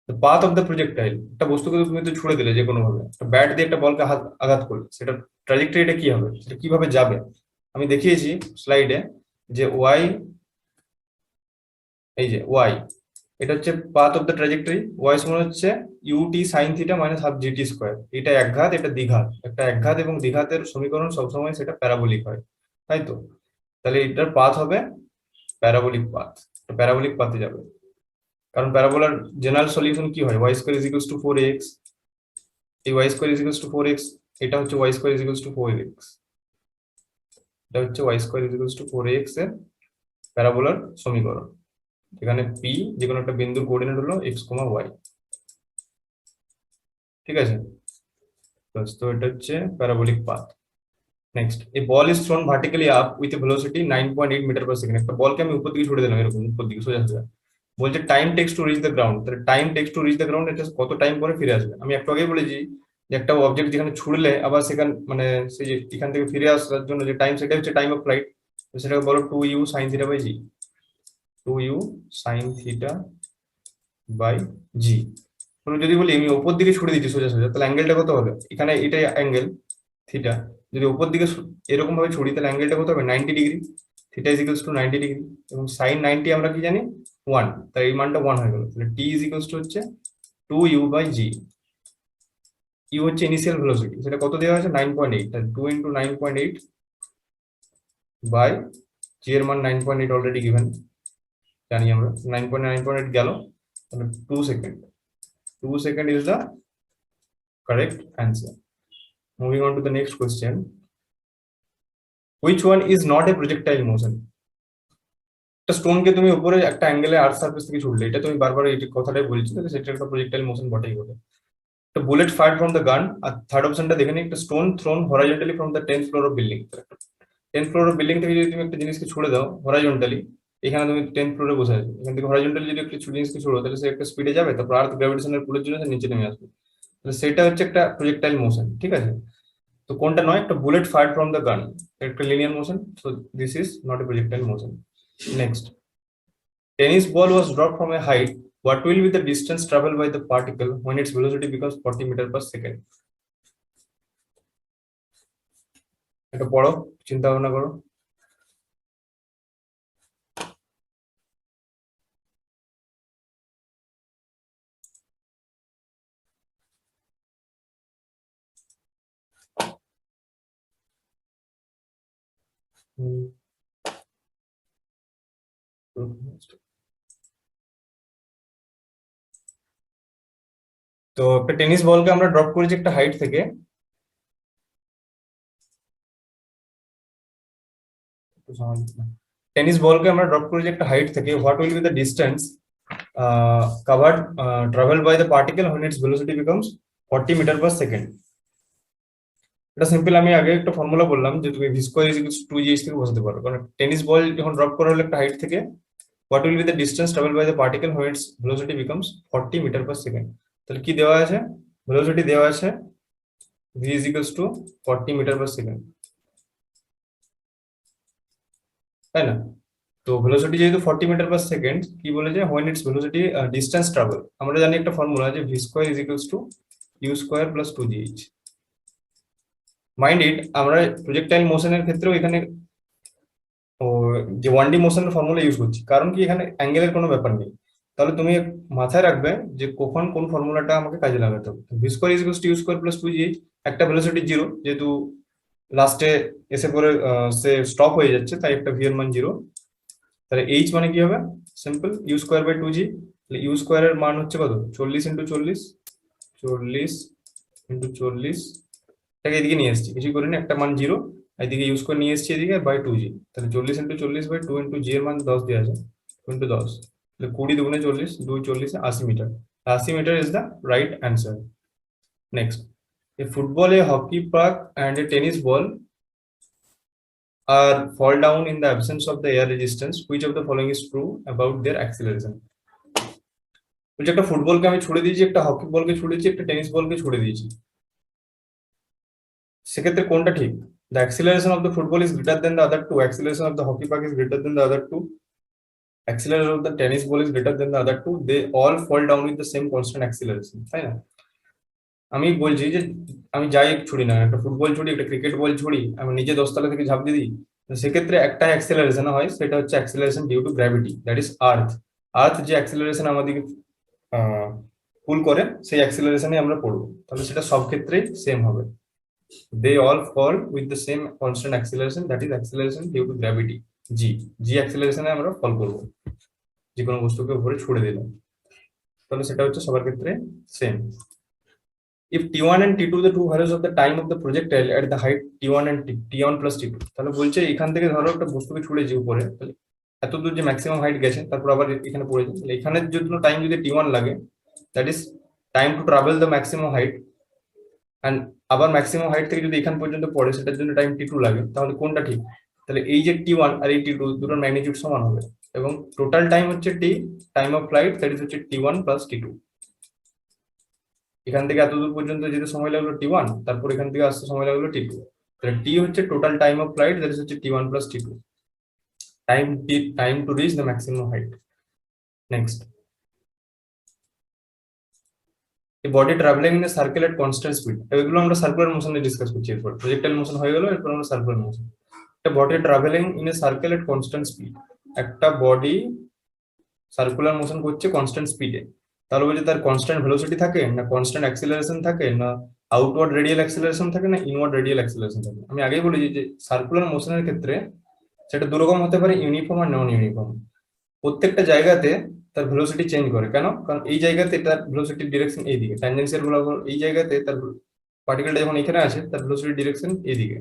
Speaker 2: The path of the projectile, একটা বস্তুকে তুমি তো ছুড়ে দিলে যে কোনো ভাবে, একটা ব্যাট দিয়ে একটা বলকে আঘাত করলে, সেটা ট্র্যাজেক্টরিটা কি হবে, সেটা কিভাবে যাবে। আমি দেখিয়েছি স্লাইডে যে ওয়াই, এই যে ওয়াই, এটা হচ্ছে path of the trajectory. Y সমান হচ্ছে u t sine theta minus half g t square. এটা একঘাত, এটা দ্বিঘাত, একটা একঘাত এবং দ্বিঘাতের সমীকরণ সবসময় সেটা প্যারাবোলিক হয়, তাই তো। তাহলে এটার পাথ হবে প্যারাবোলিক পাথ, প্যারাবোলিক পাথে যাবে, কারণ প্যারাবোলার জেনারেল সলিউশন কি হয়, y square is equals to 4x, এই y square is equals to 4x, এটা হচ্ছে y square is equals to 4x, এটা হচ্ছে y square is equals to 4x এর প্যারাবোলার সমীকরণ। এখানে পি যে কোনো একটা বিন্দুর কোঅর্ডিনেট হলো x, y, ঠিক আছে। তো এটা হচ্ছে parabolic path. Next, a ball is thrown vertically up with a velocity 9.8 metre per second. একটা বলকে আমি উপর দিকে ছুড়ে দিলাম, এরকম উপর দিকে সোজা সোজা। বলছে time takes to reach the ground, তাহলে time takes to reach the ground, এটা কত টাইম পরে ফিরে আসবে। আমি একটু আগেই বলেছি যে একটা অবজেক্ট যেখানে ছুড়লে আবার সেখানে মানে সেই যে এখান থেকে ফিরে আসার জন্য যে টাইম, সেটা হচ্ছে টাইম অফ ফ্লাইট, সেটাকে বলো 2u sin theta by G, 2u sin theta by G. যদি বলি আমি উপর দিকে ছুড়ে দিচ্ছি সোজা সোজা, তাহলে অ্যাঙ্গেলটা কত হবে, এখানে এটাই অ্যাঙ্গেল থিটা, যদি উপর দিকে এরকম ভাবে ছুড়ি তাহলে অ্যাঙ্গেলটা কত হবে 90 degree, theta is equals two 90 degree, এবং সাইন 90 আমরা কি জানি 1, তাই এই মানটা 1 হয়ে গেল। তাহলে টি ইজ ইকুয়ালস টু হচ্ছে 2u বাই জি। ইউ হচ্ছে ইনিশিয়াল ভেলোসিটি, সেটা কত দেওয়া আছে 9.8, তাহলে 2 ইন্টু 9.8 বাই জি এর মান 9.8 অলরেডি গিভেন, জানি আমরা 9.8 গেল, তাহলে 2 second, 2 second is the correct answer. Moving on to the next question. Which one is not a projectile motion? একটা স্টোনকে তুমি উপরে একটা অ্যাঙ্গেলে আর্থ সারফেস থেকে ছুড়লে, এটা তুমি বারবার এই কথাটাই বলছি, তাহলে সেটা একটা প্রজেক্টাইল মোশন বটেই বলে। একটা bullet fired from the gun, R third অপশনটা দেখে নিই, একটা stone thrown horizontally from the 10th floor of building. 10th floor of building থেকে যদি তুমি একটা জিনিসকে ছুড়ে দাও হরাইজন্টালি, এখানে তুমি 10th ফ্লোরে বসে আছো, এখান থেকে হরাইজন্টালি যদি একটা জিনিসকে ছুড়ো তাহলে সে একটা স্পিডে যাবে, তারপর আর্থ গ্র্যাভিটেশনের পুলের জন্য সে নিচে নেমে আসবে, তাহলে সেটা হচ্ছে একটা প্রজেক্টাইল মোশন, ঠিক আছে। তো কোনটা নয়, একটা bullet fired from the gun, একটা linear motion, so this is not a projectile motion. Next, tennis ball was dropped from a height. What will be the distance traveled by the particle when its velocity becomes 40 meters per second? এটা পড়ো, চিন্তা ভাবনা করো। তো একটা tennis বলকে আমরা drop করেছি একটা হাইট থেকে, টেনিস বলকে আমরা ড্রপ করেছি একটা হাইট থেকে, what will be the distance covered traveled by the particle when its velocity becomes 40 meter per second? এটা সিম্পল, আমি আগে একটা ফর্মুলা বললাম যে তুমি V square is equals to G থেকে বসাতে পারো, কারণ টেনিস বল যখন ড্রপ করা হলো একটা হাইট থেকে, what will be the distance travel by the particle when its velocity becomes 40 metre per second. তাহলে কি দেওয়া আছে, ভেলোসিটি দেওয়া আছে v is equals to 40 metre per second, তাই না। তো ভেলোসিটি যেহেতু 40 মিটার পার সেকেন্ড, কি বলেছে when its velocity distance travel, আমরা জানি একটা ফর্মুলা যে v square is equals to u square plus 2gh। Mind it, আমরা প্রজেক্টাইল মোশনের ক্ষেত্রেও এখানে যে 1D মোশনের ফর্মুলা ইউজ করছি, কারণ কি এখানে অ্যাঙ্গেলের কোনো ব্যাপার নেই। তাহলে তুমি মাথায় রাখবে যে কখন কোন ফর্মুলাটা আমাকে কাজে লাগাতে হবে। V square is equals to u square plus 2gh, একটা ভেলোসিটি 0, যেহেতু লাস্টে এসে পরে সে স্টপ হয়ে যাচ্ছে, তাই একটা ভি এর মান 0। তাহলে এইচ মানে কি হবে, simple you square by 2g। তাহলে ইউ স্কয়ার এর মান হচ্ছে কত, 40 ইন্টু 40, 40 ইন্টু 40, এটাকে এদিকে নিয়ে এসেছি, কিছু করিনি, একটা মান 0, এদিকে ইউজ করে নিয়ে এসেছি এদিকে বাই 2g। তাহলে 40 ইন্টু 40 বাই 2 ইন্টু জি এর মান 10 দেওয়া আছে, 2 ইন্টু 10, 20 দুগুণে 40, 2 40 80 metre. 80 metre is the right answer. Next, a football, a hockey puck and a tennis ball are fall down in the absence of the air resistance. Which of the following is true about their acceleration? বলছে একটা ফুটবলকে আমি ছুড়ে দিয়েছি, একটা hockey বলকে ছুড়ে দিয়েছি, একটা টেনিস বলকে ছুড়ে দিয়েছি, সেক্ষেত্রে কোনটা ঠিক? The acceleration of the football is greater than the other two. Acceleration of the hockey puck is greater than the other two. Acceleration of the tennis ball is greater than the other two. They all fall down with the same constant acceleration. তাই না? আমি বলছি যে আমি যাই ছুড়ি না, একটা football ছুড়ি, একটা ক্রিকেট বল ছুড়ি, আমি নিজে 10 তলা থেকে ঝাঁপ দিয়ে দিই, সেক্ষেত্রে একটা অ্যাক্সেলারেশন হয়, সেটা হচ্ছে acceleration due to gravity, that is earth. Earth যে অ্যাক্সেলারেশন আমাদেরকে পুল করে, সেই অ্যাক্সেলারেশনে আমরা পড়বো, তাহলে সেটা সব ক্ষেত্রেই সেম হবে। They all fall with the same constant acceleration, that is acceleration due to gravity, g অ্যাক্সেলারেশনে আমরা ফল করব, যে কোনো বস্তুকে উপরে ছুড়ে দিলাম, তাহলে সেটা হচ্ছে সবার ক্ষেত্রে same. If t1 and t2 the two values of the time of the projectile at the height t1 and t1 plus t2, তাহলে বলছে এখান থেকে ধরো একটা বস্তুকে ছুড়েছি উপরে, তাহলে এত দূর যে ম্যাক্সিমাম হাইট গেছে, তারপর আবার এখানে পড়েছে, তাহলে এখানের জন্য টাইম যদি t1 লাগে, that is time to travel the maximum height, and আবার ম্যাক্সিমাম হাইট থেকে যদি এখান পর্যন্ত পড়ে, সেটার জন্য টাইম t2 লাগে, তাহলে কোনটা ঠিক? তাহলে এই যে t1 আর এই t2 দুটোর ম্যাগনিটিউড সমান হবে, এবং টোটাল টাইম হচ্ছে t, time of flight, that is হচ্ছে t1 প্লাস t2। এখান থেকে এত দূর পর্যন্ত যেতে সময় লাগলো t1, তারপর এখান থেকে আসতে সময় লাগলো t2, তাহলে t হচ্ছে total time of flight, that is হচ্ছে t1 plus t2, time to reach the maximum height. Next, a body traveling in a circle at constant speed, এগুলো আমরা সার্কুলার মোশনে ডিসকাস করছি, এরপর প্রজেক্টাইল মোশন হয়ে গেল, এরপর আমরা সার্কুলার মোশন। একটা body travelling in a circle at constant speed, একটা বডি সার্কুলার মোশন করছে কনস্ট্যান্ট স্পিডে, তাহলে বলছে তার কনস্ট্যান্ট ভেলোসিটি থাকে, না কনস্ট্যান্ট অ্যাক্সিলারেশন থাকে, না আউটওয়ার্ড রেডিয়াল অ্যাক্সিলারেশন থাকে, না ইনওয়ার্ড রেডিয়াল অ্যাক্সিলারেশন থাকে। আমি আগেই বলেছি যে সার্কুলার মোশনের ক্ষেত্রে সেটা দুরকম হতে পারে, ইউনিফর্ম আর নন ইউনিফর্ম। প্রত্যেকটা জায়গাতে তার ভেলোসিটি চেঞ্জ করে, কেন? কারণ এই জায়গাতে তার ভেলোসিটির ডিরেকশন এইদিকে, ট্যানজেন্সিয়াল বরাবর এই জায়গাতে তার পার্টিকেলটা যখন এখানে আছে, তার ভেলোসিটি ডিরেকশন এইদিকে,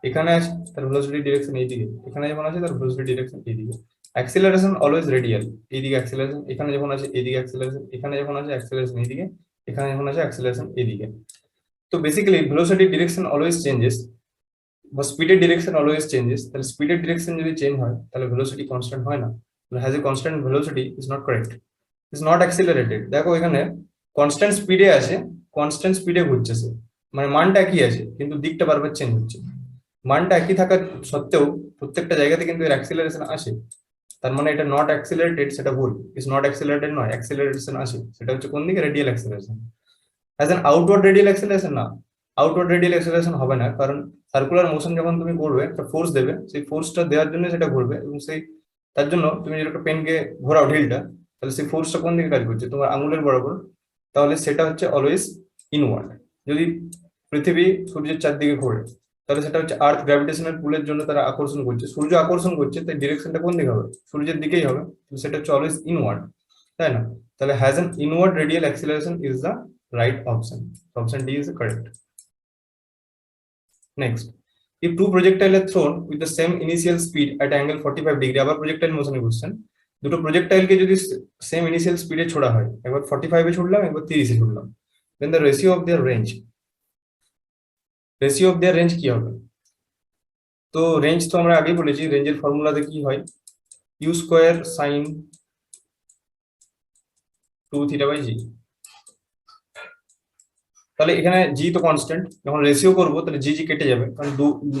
Speaker 2: এখানে আছে তার ভেলোসিটি ডিরেকশন এইদিকে, এখানে যখন আছে তার ভেলোসিটি ডিরেকশন এইদিকে। অ্যাক্সিলারেশন অলওয়েজ রেডিয়াল, এইদিকে অ্যাক্সিলারেশন, এখানে যখন আছে এইদিকে অ্যাক্সিলারেশন, এখানে যখন আছে অ্যাক্সিলারেশন এইদিকে, এখানে যখন আছে অ্যাক্সিলারেশন এইদিকে। তো basically velocity direction always changes, বা স্পিডের ডিরেকশন অলওয়েজ চেঞ্জেস। তাহলে স্পিডের ডিরেকশন যদি চেঞ্জ হয়, তাহলে ভেলোসিটি কনস্ট্যান্ট হয় না, has a constant velocity is not correct, is not accelerated. দেখো এখানে কনস্ট্যান্ট স্পিডে আছে, কনস্ট্যান্ট স্পিডে ঘুরছে সে, মানে মানটা একই আছে কিন্তু দিকটা বারবার চেঞ্জ হচ্ছে। মানটা একই থাকা সত্ত্বেও প্রত্যেকটা জায়গাতে কিন্তু এর অ্যাক্সিলারেশন আসে, তার মানে এটা নট অ্যাক্সিলারেটেড, সেটা ভুল। ইজ নট অ্যাক্সিলারেটেড নয়, অ্যাক্সিলারেশন আসে, সেটা হচ্ছে কোন দিকে? Radial acceleration. As an outward radial acceleration না, আউটওয়ার্ড রেডিয়াল অ্যাক্সিলারেশন হবে না, কারণ সার্কুলার মোশন যখন তুমি করবে, একটা ফোর্স দেবে, সেই ফোর্সটা দেওয়ার জন্য সেটা ঘুরবে, এবং সেই তার জন্য তুমি যদি একটা পেনকে ঘোরাও ঢিলটা, তাহলে সেই ফোর্সটা কোন দিকে কাজ করছে? তোমার আঙুলের বরাবর, তাহলে সেটা হচ্ছে অলওয়েজ ইনওয়ার্ড। যদি পৃথিবী সূর্যের চারদিকে ঘোরে, তাহলে সেটা হচ্ছে আর্থ গ্র্যাভিটেশনাল পুলের জন্য তারা আকর্ষণ করছে, সূর্য আকর্ষণ করছে, তাই ডিরেকশনটা কোন দিকে হবে? সূর্যের দিকেই হবে, সেটা হচ্ছে অলওয়েজ ইনওয়ার্ড, তাই না? তাহলে has N inward radial acceleration is the right option. Option D is correct. Next, if two projectiles are thrown with the same initial speed at angle 45 degree, আবার projectile motion এ বুঝছেন, দুটো projectile কে যদি same initial স্পিডে ছোড়া হয়, একবার 45 এ ছুড়লাম, একবার 30 এ ছুড়লাম, then the ratio of their range কি হবে? তো রেঞ্জ তো আমরা আগেই বলেছি, রেঞ্জের ফর্মুলাতে কি হয়? u square sin 2 theta by g। তাহলে এখানে জি তো কনস্ট্যান্ট, যখন রেশিও করবো তাহলে জি জি কেটে যাবে, কারণ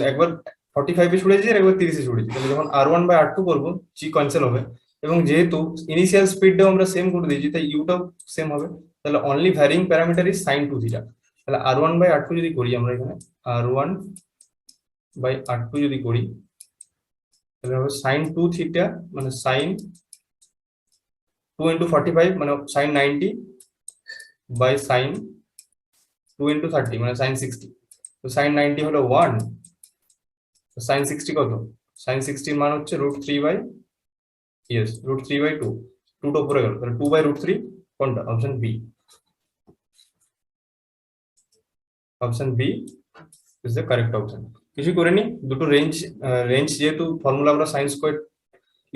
Speaker 2: একবার 45 এ ছুড়েছি আর একবার 30 এ ছুড়েছি, তাহলে যখন r1 বাই r2 করবো জি ক্যান্সেল হবে, এবং যেহেতু ইনিশিয়াল স্পিডটাও আমরা সেম করে দিয়েছি, তাই ইউটাও সেম হবে, তাহলে only varying parameter is sin 2 theta. তাহলে r1 বাই r2 যদি করি আমরা, এখানে r1 বাই r2 যদি করি, তাহলে হবে sin 2 থিটা, মানে sin 2 ইন্টু 45 মানে sin 90 বাই sin 2 ইন্টু 30 মানে sin 60। তো sin 90 হলো 1, sin 60 কত? sin 60 এর মান হচ্ছে √3 বাই √3/2, 2 টা উপরে গেল, তাহলে 2/√3 কোনটা? Option B. Option B is the correct option. কিছু করে নি, দুটো রেঞ্জ যেহেতু ফর্মুলা আমরা sin square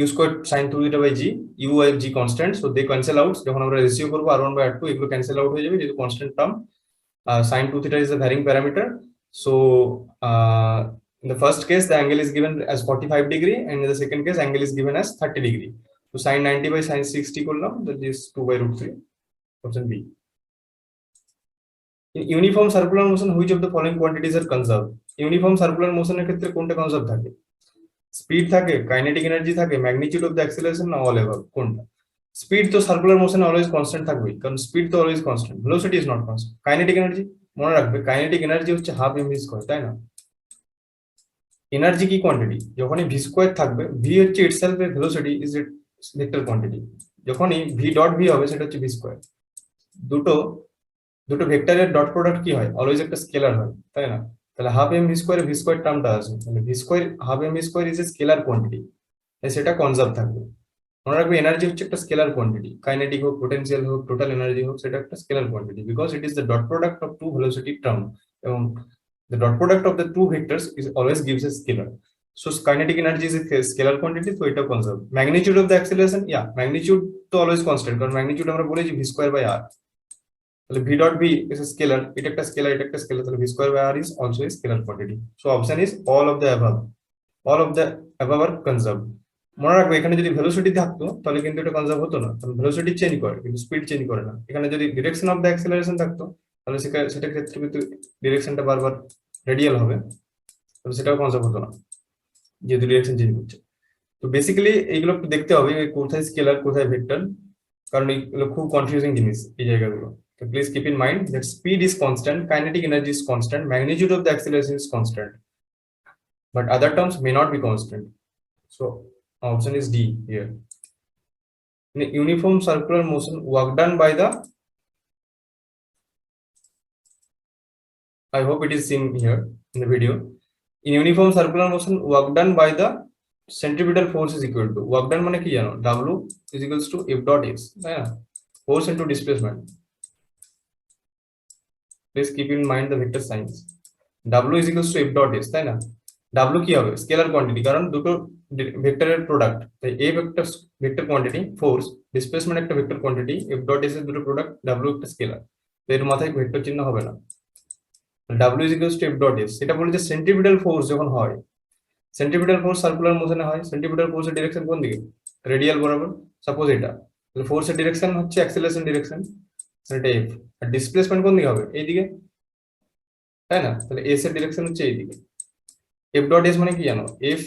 Speaker 2: u squared sin 2 theta by g, u আর g constant, so they cancel out. যখন আমরা রেশিও করব r1 by r2 এগুলো ক্যান্সেল আউট হয়ে যাবে যেহেতু constant term. sin 2 theta is a varying parameter, so in the first case the angle is given as 45 degree and in the second case angle is given as 30 degree. So sin 90 by sin 60 করলাম, that is 2 by root 3, option B. In uniform circular motion which of the following quantities are conserved? Uniform circular motion এর ক্ষেত্রে কোনটা conserve থাকে? Speed থাকে, kinetic energy থাকে, magnitude of the acceleration না all above? কোনটা? Speed তো circular মোশনে always constant থাকবে, কারণ স্পিড তো always constant, velocity is not constant. Kinetic energy মনে রাখবে, কাইনেটিক এনার্জি হচ্ছে হাফ এম ভি স্কয়ার, তাই না? এনার্জি কি কোয়ান্টিটি? যখনই ভি স্কয়ার থাকবে, ভি হচ্ছে itself A velocity is it vector quantity, যখনই ভি ডট ভি হবে সেটা হচ্ছে ভি স্কয়ার। দুটো ভেক্টরের ডট প্রোডাক্ট কি হয়? অলওয়েজ একটা স্কেলার হয়, তাই না? তাহলে হাফ এম ভি স্কয়ার টার্মটা আছে, তাহলে v square half m v square is a scalar quantity, সেটা কনজার্ভ থাকবে। মনে রাখবে এনার্জি হচ্ছে একটা স্কেলার কোয়ান্টিটি, কাইনেটিক হোক, পোটেনশিয়াল হোক, টোটাল এনার্জি হোক, সেটা একটা scalar quantity because it is the dot product of two velocity term, এবং the dot product of the two vectors is always gives a scalar. So kinetic energy is a scalar quantity, so এটা conserve. Magnitude of the acceleration, yeah, magnitude তো always constant, কারণ magnitude আমরা বলেছি v square by r, তাহলে v dot v is a scalar, এটা একটা scalar, এটা একটা স্কেলার, তাহলে v square by r is also a scalar quantity. So option is all of the above, all of the above are conserved. মনে রাখবে এখানে যদি ভেলোসিটি থাকতো তাহলে কিন্তু এটা কনজার্ভ হতো না, কারণ ভেলোসিটি চেঞ্জ করে কিন্তু স্পিড চেঞ্জ করে না। এখানে যদি ডিরেকশন অফ দ্য অ্যাক্সেলারেশন থাকতো তাহলে সেটার ক্ষেত্রে কিন্তু ডিরেকশনটা বারবার রেডিয়াল হবে, তাহলে সেটাও কনজার্ভ হতো না যেহেতু ডিরেকশন চেঞ্জ করছে। তো বেসিক্যালি এইগুলো একটু দেখতে হবে কোথায় স্কেলার কোথায় ভেক্টর, কারণ এইগুলো খুব কনফিউজিং জিনিস এই জায়গাগুলো। তো please keep in mind that speed is constant, kinetic energy is constant, magnitude of the acceleration is constant, but other terms may not be constant. So option is D here. In a uniform circular motion, work done by the, I hope it is seen here in the video. In uniform circular motion, work done by the centripetal force is equal to, work done মানে কি জানো? W is equals to F dot S, তাই না? Force into displacement. Please keep in mind the vector signs. W is equals to F dot S, তাই না? W কি হবে? Scalar quantity, কারণ দুটো ভেক্টরের প্রোডাক্ট, তাই A vector quantity, force, displacement একটা vector quantity, F dot S এর দুটো প্রোডাক্ট, W একটা স্কেলার, তো এর মাথায় ভেক্টর চিহ্ন হবে না। W is equals to F dot S, এটা বলে যে সেন্ট্রিপিটাল ফোর্স যখন হয়, সেন্ট্রিপিটাল ফোর্স সার্কুলার মোশনে হয়, সেন্ট্রিপিটাল ফোর্সের ডিরেকশন কোন দিকে? রেডিয়াল বরাবর। সাপোজ এটা, তাহলে ফোর্সের ডিরেকশন হচ্ছে অ্যাক্সেলারেশন ডিরেকশন, এটা F, আর ডিসপ্লেসমেন্ট কোন দিকে হবে? এইদিকে, তাই না? তাহলে S এর ডিরেকশন হচ্ছে এইদিকে। F dot S মানে কি জানো? F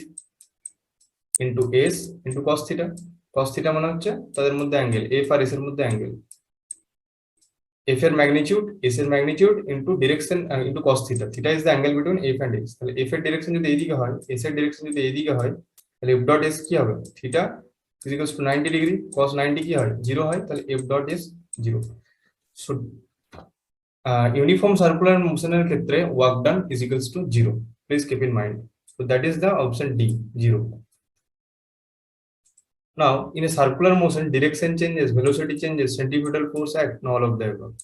Speaker 2: into S into cos theta, cos theta মানে হচ্ছে তাদের মধ্যে অ্যাঙ্গেল, F আর S এর মধ্যে অ্যাঙ্গেল, F এর ম্যাগনিটিউড, S এর magnitude into direction into cos থিটা, theta is the angle between F and S। তাহলে F এর ডিরেকশন যদি এইদিকে হয়, S এর ডিরেকশন যদি এইদিকে হয়, তাহলে F dot S কি হবে? Theta is equals two 90 degree, cos 90 কি হয়? 0 হয়, তাহলে F dot S 0। So uniform circular মোশনের ক্ষেত্রে work done is equals to 0, please keep in mind. So that is the option D, 0. Now, in a circular motion, direction changes, velocity changes, centripetal force act, no all of the above.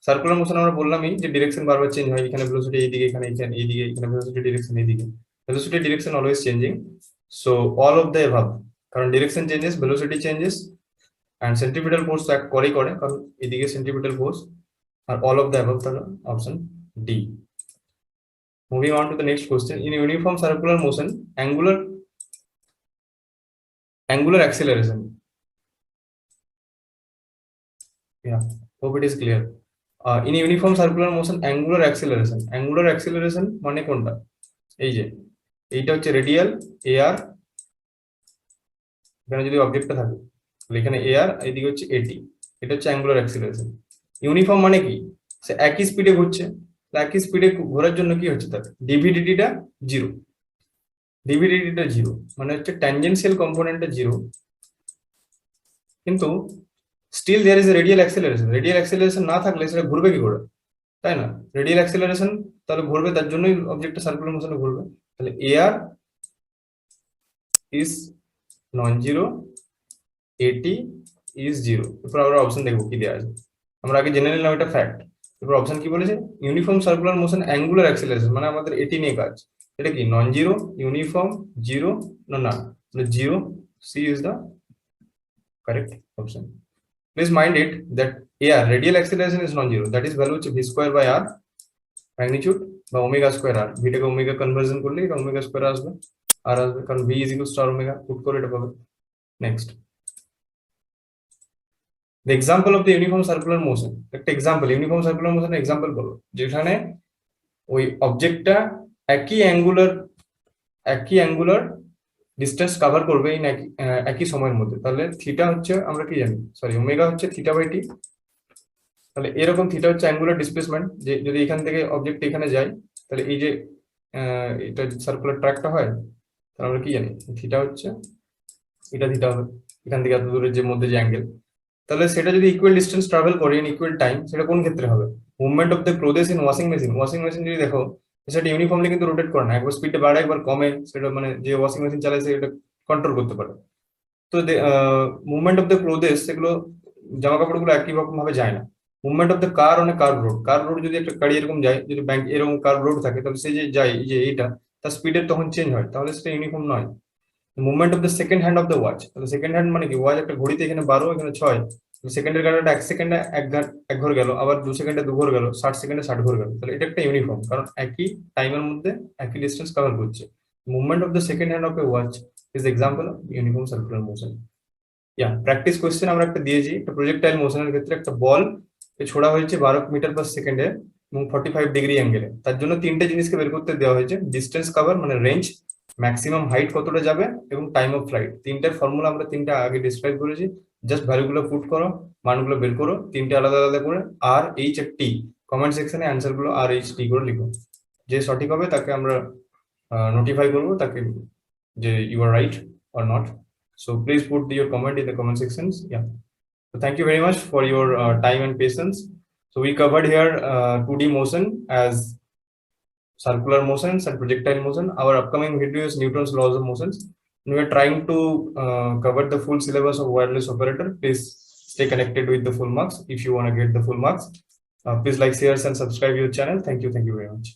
Speaker 2: Circular motion আমরা বললামই যে direction বারবার change হয়, এখানে velocity এইদিকে, এখানে এইদিকে, এখানে velocity direction এইদিকে, velocity direction always changing, so all of the above, কারণ direction changes, velocity changes and centripetal force act করে কারণ এইদিকে centripetal force, R all of the above, তাহলে option D. Moving on to the next question. In uniform circular motion, angular acceleration, yeah, hope it is clear. In uniform circular motion, angular acceleration মানে কোনটা? এই যে এইটা হচ্ছে radial AR, এখানে যদি অবজেক্টটা থাকে তাহলে এখানে AR, এইদিকে হচ্ছে AT, এটা হচ্ছে অ্যাঙ্গুলার অ্যাক্সিলারেশন। ইউনিফর্ম মানে কি? সে একই স্পিডে ঘুরছে, একই স্পিডে ঘোরার জন্য কি হচ্ছে তার ডিভিডিটিটা 0, ডিভিডিটিটা 0 মানে হচ্ছে ট্যানজেনশিয়াল কম্পোনেন্টটা 0, কিন্তু still there is a radial acceleration. Radial acceleration না থাকলে সেটা ঘুরবে কি করে, তাই না? রেডিয়াল অ্যাক্সিলারেশন তাহলে ঘুরবে, তার জন্যই অবজেক্টটা সার্কুলার মোশনে ঘুরবে। তাহলে AR is non-zero, AT is 0। এরপর আমরা অপশন দেখবো কি দেওয়া আছে, আমরা আগে জেনে নিলাম এটা ফ্যাক্ট। এরপর অপশন কি বলেছে? Uniform circular motion angular acceleration, মানে আমাদের AT নিয়ে কাজ। এটা কি নন জিরো, ইউনিফর্ম, 0 না 0, C is the correct option. Please mind it that AR, radial acceleration is non-zero. That is value v square by r magnitude বা omega square r. v টাকে omega conversion করলে এটা omega square আসবে, r আসবে, কারণ v is equal to r omega, put করে এটা পাবে। Next, the example of the uniform circular motion, একটা এক্সাম্পল ইউনিফর্ম সার্কুলার মোশনের এক্সাম্পল বলো যেখানে ওই অবজেক্টটা একই অ্যাঙ্গুলার ডিসটেন্স কভার করবে এই একই সময়ের মধ্যে। তাহলে থিটা হচ্ছে, আমরা কি জানি, সরি, ওমেগা হচ্ছে থিটা বাই টি। তাহলে এরকম থিটা হচ্ছে অ্যাঙ্গুলার ডিসপ্লেসমেন্ট, যে যদি এখান থেকে অবজেক্ট এখানে যায় তাহলে এই যে এটা সার্কুলার ট্র্যাকটা হয়, তাহলে আমরা কি জানি থিটা হচ্ছে, এটা থিটা হবে এখান থেকে এত দূরের যে মধ্যে যে অ্যাঙ্গেল। তাহলে সেটা যদি ইকুয়াল ডিস্টেন্স ট্রাভেল করে ইন ইকুয়াল টাইম, সেটা কোন ক্ষেত্রে হবে? Movement of the process in washing machine যদি দেখো, সেটা ইউনিফর্মলি কিন্তু রোটেট করে না, একবার স্পিডে বাড়ে একবার কমে, সেটা মানে যে ওয়াশিং মেশিন চালায় সেটা কন্ট্রোল করতে পারে। তো মুভমেন্ট অফ দ্য প্রোসেস, সেগুলো জামা কাপড়গুলো একই রকম ভাবে যায় না। Movement of the car on a curve road যদি একটা গাড়ি এরকম যায়, যদি ব্যাংক এরকম কার্ভ রোড থাকে, তাহলে সে যে যায় এই যে এইটা, তার স্পিডের তখন চেঞ্জ হয়, তাহলে সেটা ইউনিফর্ম নয়। Movement of the second hand of the watch, তাহলে সেকেন্ড হ্যান্ড মানে কি, ওয়াচ একটা ঘড়িতে এখানে 12 এখানে 6, সেকেন্ডের কারণে 1 সেকেন্ডে 1 ঘর গেল, আবার 2 সেকেন্ডে 2 ঘর গেল, 60 সেকেন্ডে 60 ঘর গেল, তাহলে এটা একটা ইউনিফর্ম, কারণ একই টাইমের মধ্যে একই ডিস্টেন্স কভার করছে। Movement of the second hand of A watch is example of uniform circular motion. Practice question আমরা একটা দিয়েছি, একটা প্রজেক্টাইল মোশনের ক্ষেত্রে একটা বল ছোড়া হয়েছে 12 মিটার পার সেকেন্ডে এবং 45 ডিগ্রি অ্যাঙ্গেলে। তার জন্য তিনটে জিনিসকে বের করতে দেওয়া হয়েছে, ডিস্টেন্স কভার মানে রেঞ্জ, ম্যাক্সিমাম হাইট কতটা যাবে, এবং টাইম অফ ফ্লাইট। তিনটার ফর্মুলা আমরা তিনটা আগে ডিসক্রাইব করেছি, জাস্ট ভ্যালুগুলো পুট করো, মানগুলো বের করো, তিনটে আলাদা আলাদা করে আর এইচ আর টি কমেন্ট সেকশনে অ্যান্সার গুলো আর এইচ টি করে লিখো। যে সঠিক হবে তাকে আমরা নোটিফাই করবো, তাকে যে you are right or not. So please put your comment in the comment sections. So thank you very much for your time and patience. So we covered here 2D motion as circular motions and projectile motion. Our upcoming video is Newton's laws of motions. We are trying to cover the full syllabus of wireless operator. Please stay connected with the full marks if you want to get the full marks. Please like, share and subscribe your channel. Thank you very much.